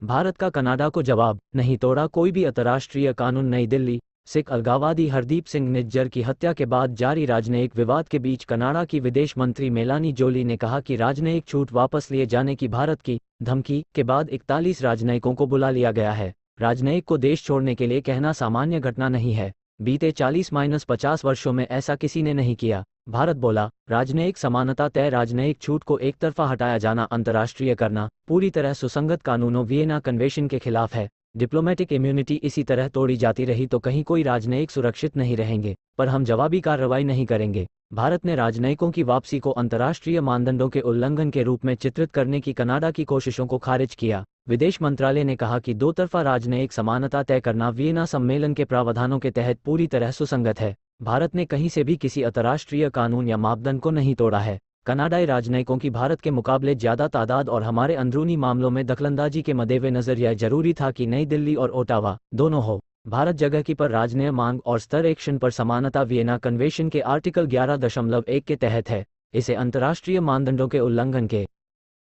भारत का कनाडा को जवाब, नहीं तोड़ा कोई भी अंतर्राष्ट्रीय कानून। नई दिल्ली। सिख अलगाववादी हरदीप सिंह निज्जर की हत्या के बाद जारी राजनयिक विवाद के बीच कनाडा की विदेश मंत्री मेलानी जोली ने कहा कि राजनयिक छूट वापस लिए जाने की भारत की धमकी के बाद 41 राजनयिकों को बुला लिया गया है। राजनयिक को देश छोड़ने के लिए कहना सामान्य घटना नहीं है। बीते 40-50 वर्षों में ऐसा किसी ने नहीं किया। भारत बोला, राजनयिक समानता तय। राजनयिक छूट को एक तरफा हटाया जाना अंतर्राष्ट्रीय करना पूरी तरह सुसंगत कानूनों वियना कन्वेंशन के खिलाफ है। डिप्लोमेटिक इम्यूनिटी इसी तरह तोड़ी जाती रही तो कहीं कोई राजनयिक सुरक्षित नहीं रहेंगे, पर हम जवाबी कार्रवाई नहीं करेंगे। भारत ने राजनयिकों की वापसी को अंतर्राष्ट्रीय मानदंडों के उल्लंघन के रूप में चित्रित करने की कनाडा की कोशिशों को खारिज किया। विदेश मंत्रालय ने कहा कि दो तरफा राजनयिक समानता तय करना वियना सम्मेलन के प्रावधानों के तहत पूरी तरह सुसंगत है। भारत ने कहीं से भी किसी अंतर्राष्ट्रीय कानून या मापदंड को नहीं तोड़ा है। कनाडाई राजनयिकों की भारत के मुकाबले ज़्यादा तादाद और हमारे अंदरूनी मामलों में दखलंदाजी के मद्देनजर यह जरूरी था कि नई दिल्ली और ओटावा दोनों हो। भारत जगह की पर राजनय मांग और स्तर एक्शन पर समानता वियना कन्वेंशन के आर्टिकल 11.1 के तहत है। इसे अंतर्राष्ट्रीय मानदंडों के उल्लंघन के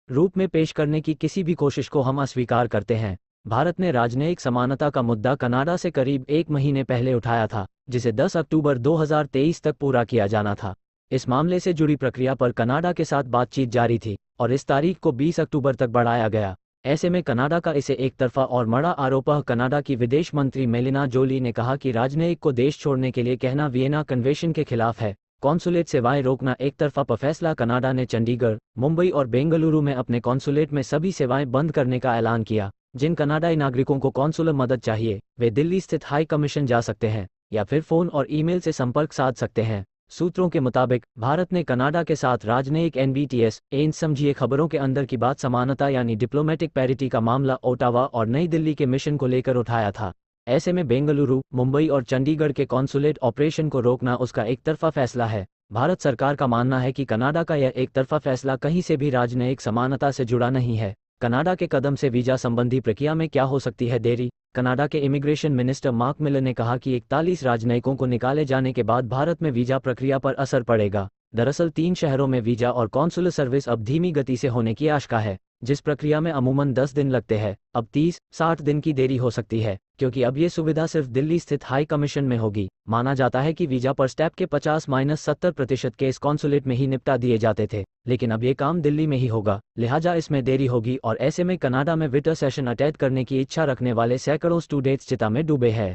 रूप में पेश करने की किसी भी कोशिश को हम अस्वीकार करते हैं। भारत ने राजनयिक समानता का मुद्दा कनाडा से करीब 1 महीने पहले उठाया था, जिसे 10 अक्टूबर 2023 तक पूरा किया जाना था। इस मामले से जुड़ी प्रक्रिया पर कनाडा के साथ बातचीत जारी थी और इस तारीख को 20 अक्टूबर तक बढ़ाया गया। ऐसे में कनाडा का इसे एक तरफा और मड़ा आरोप। कनाडा की विदेश मंत्री मेलिना जोली ने कहा कि राजनयिक को देश छोड़ने के लिए कहना वियना कन्वेंशन के खिलाफ है। कॉन्सुलेट सेवाएं रोकना एक तरफा फैसला। कनाडा ने चंडीगढ़, मुंबई और बेंगलुरु में अपने कॉन्सुलेट में सभी सेवाएं बंद करने का ऐलान किया। जिन कनाडाई नागरिकों को कॉन्सुलर मदद चाहिए वे दिल्ली स्थित हाई कमीशन जा सकते हैं या फिर फोन और ईमेल से संपर्क साध सकते हैं। सूत्रों के मुताबिक भारत ने कनाडा के साथ राजनयिक एनबीटीएस एन समझिए खबरों के अंदर की बात समानता यानी डिप्लोमेटिक पैरिटी का मामला ओटावा और नई दिल्ली के मिशन को लेकर उठाया था। ऐसे में बेंगलुरु, मुंबई और चंडीगढ़ के कॉन्सुलेट ऑपरेशन को रोकना उसका एक तरफा फैसला है। भारत सरकार का मानना है कि कनाडा का यह एक तरफा फैसला कहीं से भी राजनयिक समानता से जुड़ा नहीं है। कनाडा के कदम से वीजा संबंधी प्रक्रिया में क्या हो सकती है देरी। कनाडा के इमिग्रेशन मिनिस्टर मार्क मिलर ने कहा कि 41 राजनयिकों को निकाले जाने के बाद भारत में वीजा प्रक्रिया पर असर पड़ेगा। दरअसल 3 शहरों में वीजा और कॉन्सुलर सर्विस अब धीमी गति से होने की आशंका है, जिस प्रक्रिया में अमूमन 10 दिन लगते हैं अब 30-60 दिन की देरी हो सकती है, क्योंकि अब ये सुविधा सिर्फ दिल्ली स्थित हाई कमीशन में होगी। माना जाता है कि वीजा पर स्टैप के 50-70% केस कॉन्सुलेट में ही निपटा दिए जाते थे, लेकिन अब ये काम दिल्ली में ही होगा, लिहाजा इसमें देरी होगी और ऐसे में कनाडा में विंटर सेशन अटेंड करने की इच्छा रखने वाले सैकड़ों स्टूडेंट्स चिंता में डूबे हैं।